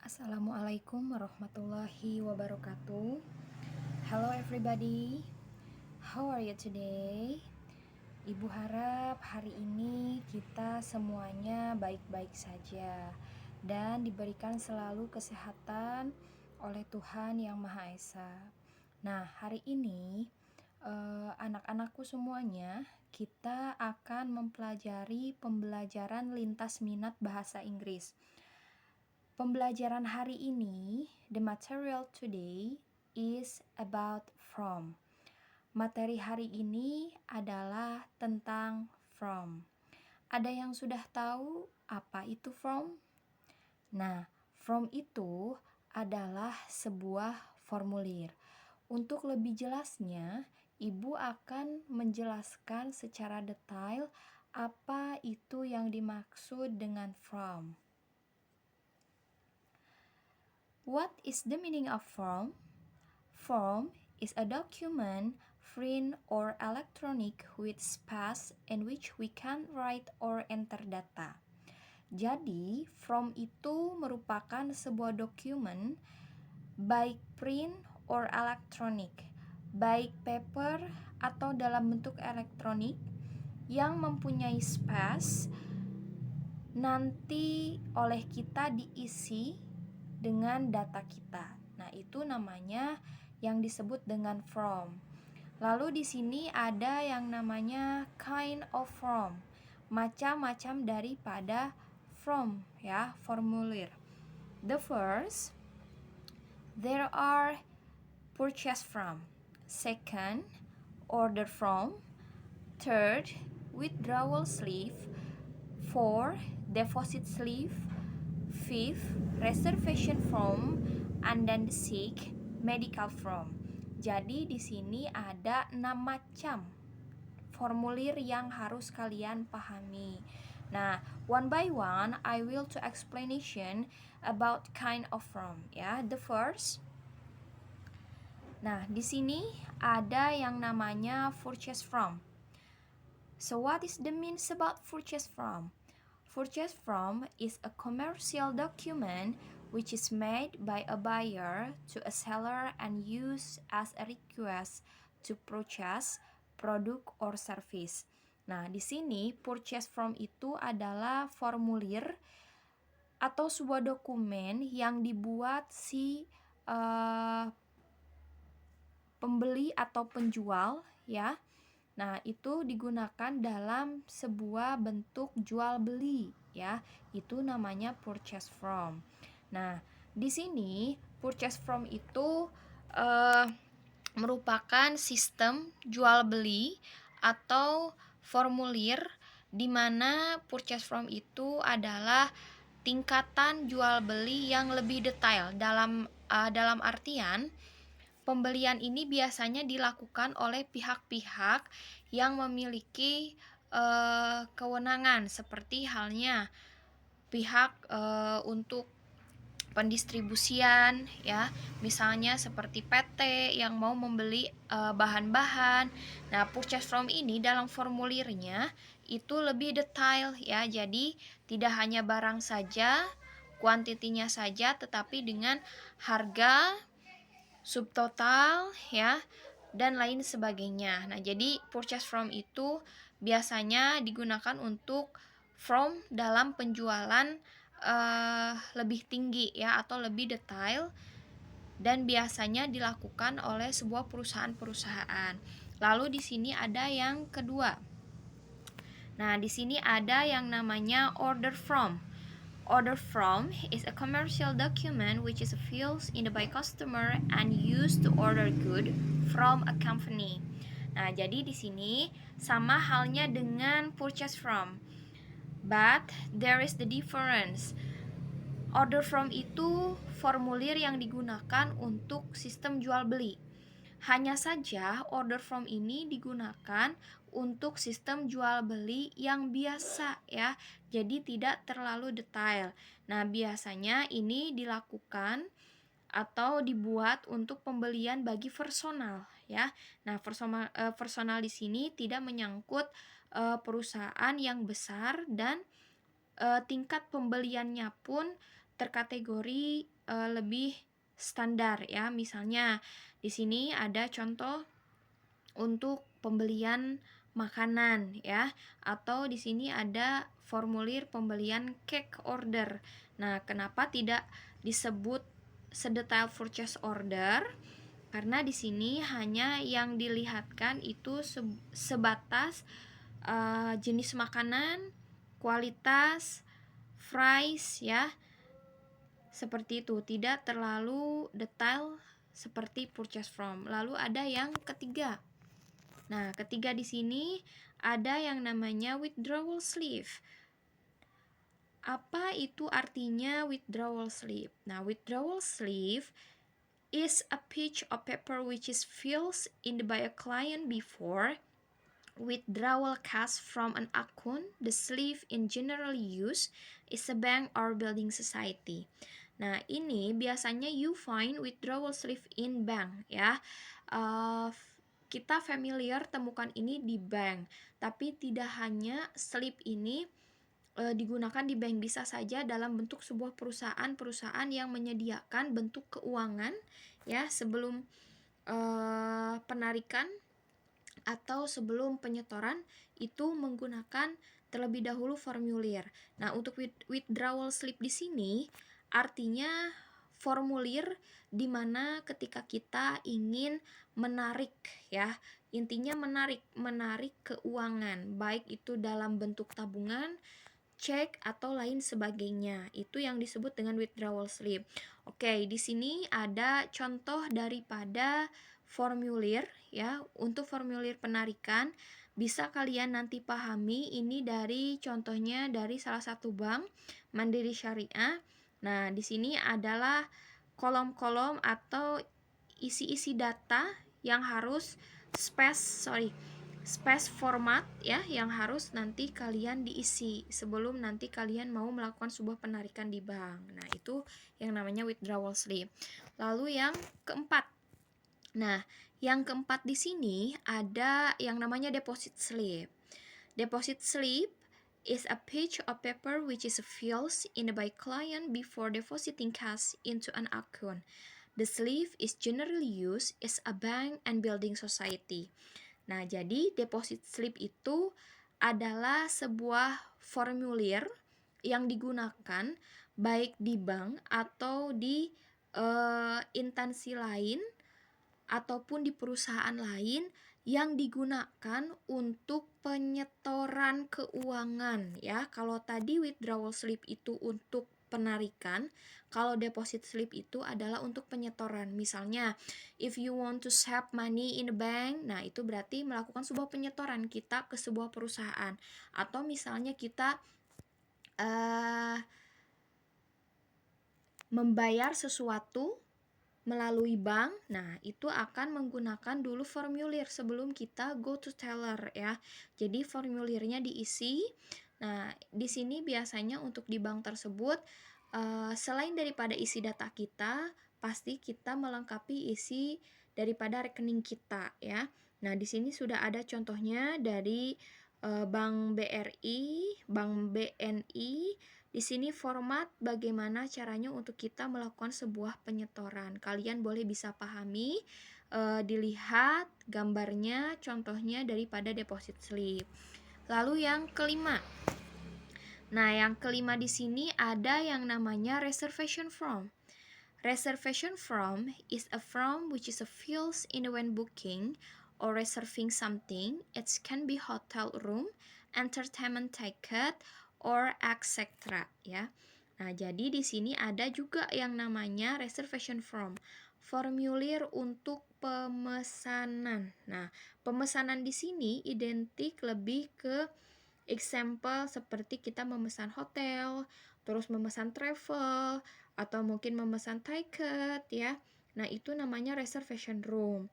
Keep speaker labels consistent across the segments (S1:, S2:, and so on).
S1: Assalamualaikum warahmatullahi wabarakatuh. Hello everybody, how are you today? Ibu harap hari ini kita semuanya baik-baik saja dan diberikan selalu kesehatan oleh Tuhan Yang Maha Esa. Nah, hari ini anak-anakku semuanya, kita akan mempelajari pembelajaran lintas minat bahasa Inggris. Pembelajaran hari ini, the material today is about from. Materi hari ini adalah tentang from. Ada yang sudah tahu apa itu from? Nah, from itu adalah sebuah formulir. Untuk lebih jelasnya, Ibu akan menjelaskan secara detail apa itu yang dimaksud dengan from. What is the meaning of form? Form is a document, print or electronic with space in which we can write or enter data. Jadi, form itu merupakan sebuah dokumen baik print or electronic, baik paper atau dalam bentuk elektronik yang mempunyai space nanti oleh kita diisi dengan data kita. Nah, itu namanya yang disebut dengan from. Lalu di sini ada yang namanya kind of from. Macam-macam daripada from, ya, formulir. The first, there are purchase from. Second, order from. Third, withdrawal slip. Fourth, deposit slip. Fifth, reservation form, and then the sixth, medical form. Jadi di sini ada 6 macam formulir yang harus kalian pahami. Nah, one by one I will to explanation about kind of form, ya. The first, nah di sini ada yang namanya purchase from. So what is the means about purchase from? Purchase from is a commercial document which is made by a buyer to a seller and used as a request to purchase product or service. Nah, di sini purchase from itu adalah formulir atau sebuah dokumen yang dibuat si pembeli atau penjual, ya. Nah, itu digunakan dalam sebuah bentuk jual beli, ya. Itu namanya purchase from. Nah, di sini purchase from itu merupakan sistem jual beli atau formulir di mana purchase from itu adalah tingkatan jual beli yang lebih detail dalam artian pembelian ini biasanya dilakukan oleh pihak-pihak yang memiliki kewenangan seperti halnya pihak untuk pendistribusian, ya, misalnya seperti PT yang mau membeli bahan-bahan. Nah, purchase from ini dalam formulirnya itu lebih detail, ya. Jadi tidak hanya barang saja, kuantitinya saja, tetapi dengan harga, subtotal, ya, dan lain sebagainya. Nah, jadi purchase from itu biasanya digunakan untuk from dalam penjualan lebih tinggi, ya, atau lebih detail, dan biasanya dilakukan oleh sebuah perusahaan-perusahaan. Lalu di sini ada yang kedua. Nah, di sini ada yang namanya order from. Order from is a commercial document which is filled in by customer and used to order good from a company. Nah, jadi di sini sama halnya dengan purchase from. But there is the difference. Order from itu formulir yang digunakan untuk sistem jual beli. Hanya saja order from ini digunakan untuk sistem jual beli yang biasa, ya. Jadi tidak terlalu detail. Nah, biasanya ini dilakukan atau dibuat untuk pembelian bagi personal, ya. Nah, personal di sini tidak menyangkut perusahaan yang besar dan tingkat pembeliannya pun terkategori lebih standar ya. Misalnya di sini ada contoh untuk pembelian makanan ya, atau di sini ada formulir pembelian cake order. Nah, kenapa tidak disebut sedetail purchase order? Karena di sini hanya yang dilihatkan itu sebatas jenis makanan, kualitas, price ya. Seperti itu, tidak terlalu detail seperti purchase from. Lalu ada yang ketiga. Nah, ketiga di sini ada yang namanya withdrawal slip. Apa itu artinya withdrawal slip? Nah, withdrawal slip is a page of paper which is filled in by a client before withdrawal cash from an account. The slip in general use is a bank or building society. Nah, ini biasanya you find withdrawal slip in bank ya. Kita familiar temukan ini di bank, tapi tidak hanya slip ini digunakan di bank, bisa saja dalam bentuk sebuah perusahaan yang menyediakan bentuk keuangan ya sebelum penarikan atau sebelum penyetoran itu menggunakan terlebih dahulu formulir. Nah, untuk withdrawal slip di sini artinya formulir di mana ketika kita ingin menarik ya. Intinya menarik keuangan, baik itu dalam bentuk tabungan, cek atau lain sebagainya. Itu yang disebut dengan withdrawal slip. Oke, di sini ada contoh daripada formulir ya. Untuk formulir penarikan bisa kalian nanti pahami ini dari contohnya dari salah satu bank Mandiri Syariah. Nah, di sini adalah kolom-kolom atau isi-isi data yang harus space format ya yang harus nanti kalian diisi sebelum nanti kalian mau melakukan sebuah penarikan di bank. Nah, itu yang namanya withdrawal slip. Lalu yang keempat. Nah, yang keempat di sini ada yang namanya deposit slip. Deposit slip is a page of paper which is filled in by client before depositing cash into an account. The slip is generally used as a bank and building society. Nah, jadi deposit slip itu adalah sebuah formulir yang digunakan baik di bank atau di instansi lain ataupun di perusahaan lain yang digunakan untuk penyetoran keuangan ya. Kalau tadi withdrawal slip itu untuk penarikan, kalau deposit slip itu adalah untuk penyetoran. Misalnya, if you want to save money in the bank, nah itu berarti melakukan sebuah penyetoran kita ke sebuah perusahaan. Atau misalnya kita membayar sesuatu melalui bank, nah itu akan menggunakan dulu formulir sebelum kita go to teller ya. Jadi formulirnya diisi. Nah, di sini biasanya untuk di bank tersebut selain daripada isi data kita, pasti kita melengkapi isi daripada rekening kita ya. Nah, di sini sudah ada contohnya dari Bank BRI, Bank BNI. Di sini format bagaimana caranya untuk kita melakukan sebuah penyetoran. Kalian boleh bisa pahami, dilihat gambarnya, contohnya daripada deposit slip. Lalu yang kelima. Nah, yang kelima di sini ada yang namanya reservation form. Reservation form is a form which is filled in when booking or reserving something. It can be hotel room, entertainment ticket, or etc. ya. Nah, jadi di sini ada juga yang namanya reservation form, formulir untuk pemesanan. Nah, pemesanan di sini identik lebih ke example seperti kita memesan hotel, terus memesan travel, atau mungkin memesan tiket ya. Nah, itu namanya reservation room.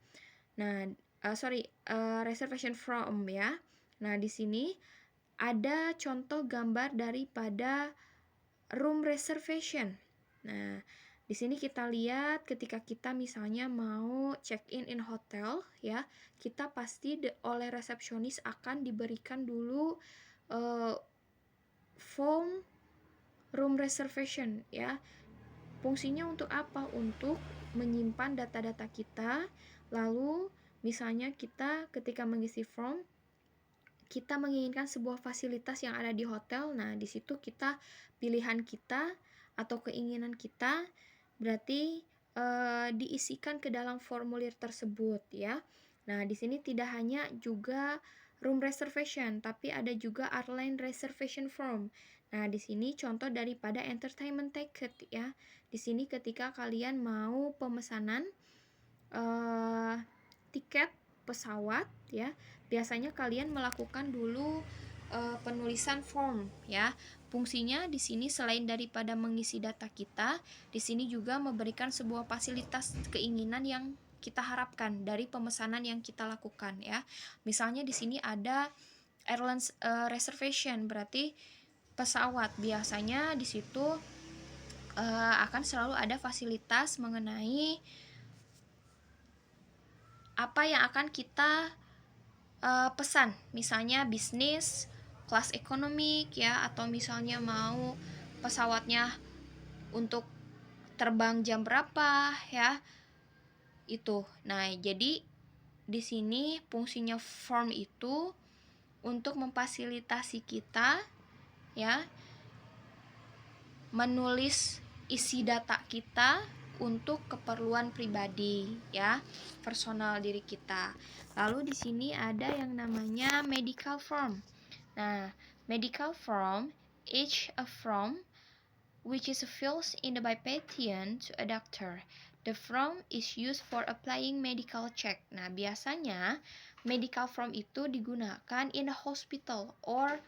S1: Nah, reservation form ya. Nah, di sini ada contoh gambar daripada room reservation. Nah, di sini kita lihat ketika kita misalnya mau check-in in hotel ya, kita pasti oleh resepsionis akan diberikan dulu form room reservation ya. Fungsinya untuk apa? Untuk menyimpan data-data kita. Lalu misalnya kita ketika mengisi form, kita menginginkan sebuah fasilitas yang ada di hotel. Nah, di situ kita pilihan kita atau keinginan kita berarti diisikan ke dalam formulir tersebut ya. Nah, di sini tidak hanya juga room reservation, tapi ada juga airline reservation form. Nah, di sini contoh daripada entertainment ticket ya. Di sini ketika kalian mau pemesanan tiket pesawat ya, biasanya kalian melakukan dulu penulisan form ya. Fungsinya di sini selain daripada mengisi data kita, di sini juga memberikan sebuah fasilitas keinginan yang kita harapkan dari pemesanan yang kita lakukan ya. Misalnya di sini ada airline reservation, berarti pesawat. Biasanya di situ akan selalu ada fasilitas mengenai apa yang akan kita pesan, misalnya bisnis, kelas ekonomi ya, atau misalnya mau pesawatnya untuk terbang jam berapa ya, itu. Nah, jadi di sini fungsinya form itu untuk memfasilitasi kita ya menulis isi data kita untuk keperluan pribadi ya, personal diri kita. Lalu di sini ada yang namanya medical form. Nah, medical form is a form which is filled in by patient to a doctor. The form is used for applying medical check. Nah, biasanya medical form itu digunakan in a hospital or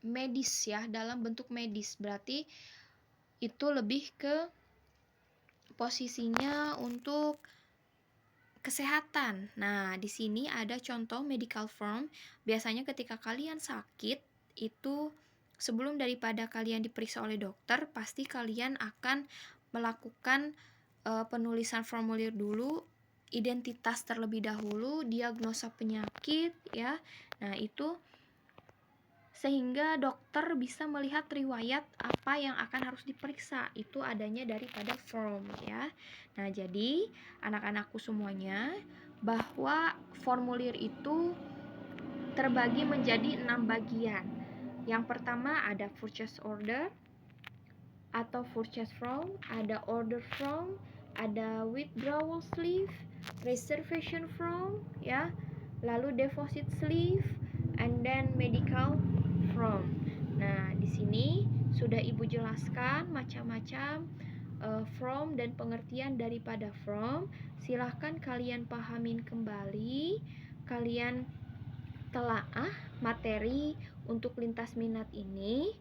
S1: medis ya, dalam bentuk medis. Berarti itu lebih ke posisinya untuk kesehatan. Nah, di sini ada contoh medical form. Biasanya ketika kalian sakit, itu sebelum daripada kalian diperiksa oleh dokter, pasti kalian akan melakukan penulisan formulir dulu, identitas terlebih dahulu, diagnosa penyakit ya. Nah, itu sehingga dokter bisa melihat riwayat apa yang akan harus diperiksa, itu adanya daripada form ya. Nah, jadi anak-anakku semuanya, bahwa formulir itu terbagi menjadi 6 bagian. Yang pertama ada purchase order atau purchase form, ada order form, ada withdrawal slip, reservation form ya, lalu deposit slip, and then medical form. Nah, di sini sudah Ibu jelaskan macam-macam form dan pengertian daripada form. Silahkan kalian pahamin kembali, kalian telaah materi untuk lintas minat ini.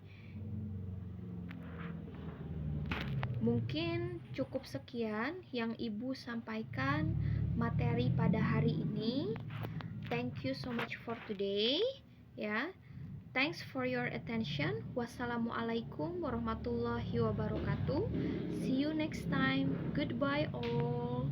S1: Mungkin cukup sekian yang Ibu sampaikan materi pada hari ini. Thank you so much for today ya. Thanks for your attention. Wassalamualaikum warahmatullahi wabarakatuh. See you next time. Goodbye all.